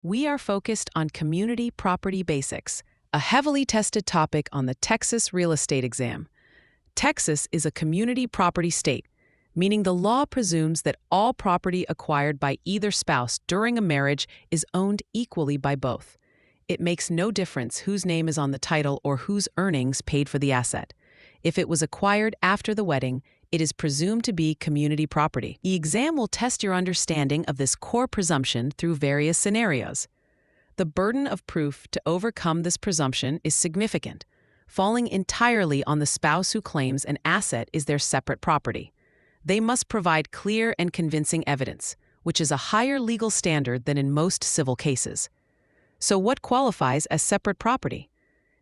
we are focused on community property basics, a heavily tested topic on the Texas real estate exam. Texas is a community property state, meaning the law presumes that all property acquired by either spouse during a marriage is owned equally by both. It makes no difference whose name is on the title or whose earnings paid for the asset. If it was acquired after the wedding, it is presumed to be community property. The exam will test your understanding of this core presumption through various scenarios. The burden of proof to overcome this presumption is significant, falling entirely on the spouse who claims an asset is their separate property. They must provide clear and convincing evidence, which is a higher legal standard than in most civil cases. So what qualifies as separate property?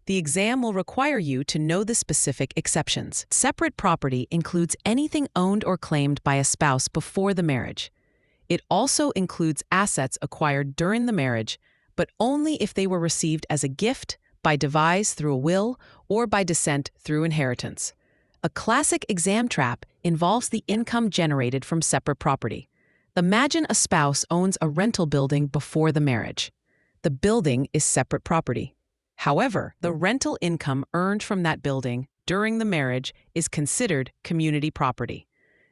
The exam will require you to know the specific exceptions. Separate property includes anything owned or claimed by a spouse before the marriage. It also includes assets acquired during the marriage, but only if they were received as a gift, by devise through a will, or by descent through inheritance. A classic exam trap involves the income generated from separate property. Imagine a spouse owns a rental building before the marriage. The building is separate property. However, the rental income earned from that building during the marriage is considered community property.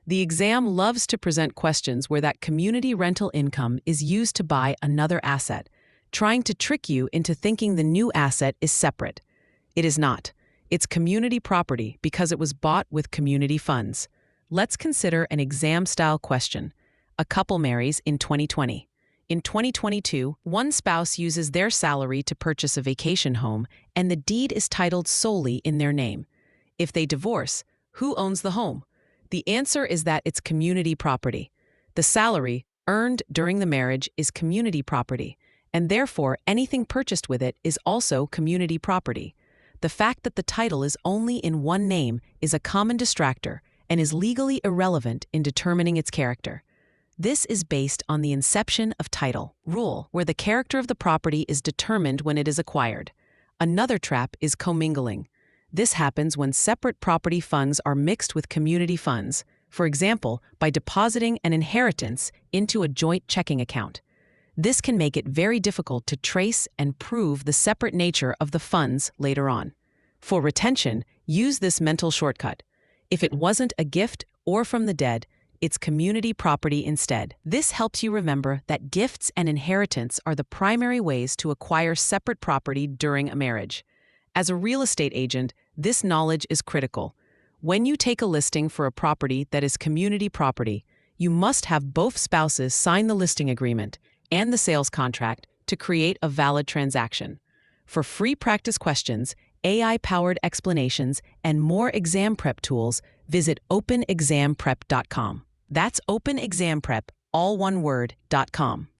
The exam loves to present questions where that community rental income is used to buy another asset, trying to trick you into thinking the new asset is separate. It is not. It's community property because it was bought with community funds. Let's consider an exam-style question. A couple marries in 2020. In 2022, one spouse uses their salary to purchase a vacation home, and the deed is titled solely in their name. If they divorce, who owns the home? The answer is that it's community property. The salary, earned during the marriage, is community property, and therefore anything purchased with it is also community property. The fact that the title is only in one name is a common distractor and is legally irrelevant in determining its character. This is based on the inception of title rule, where the character of the property is determined when it is acquired. Another trap is commingling. This happens when separate property funds are mixed with community funds, for example, by depositing an inheritance into a joint checking account. This can make it very difficult to trace and prove the separate nature of the funds later on. For retention, use this mental shortcut. If it wasn't a gift or from the dead, it's community property instead. This helps you remember that gifts and inheritance are the primary ways to acquire separate property during a marriage. As a real estate agent, this knowledge is critical. When you take a listing for a property that is community property, you must have both spouses sign the listing agreement and the sales contract to create a valid transaction. For free practice questions, AI-powered explanations, and more exam prep tools, visit openexamprep.com. That's openexamprep, all one word, .com.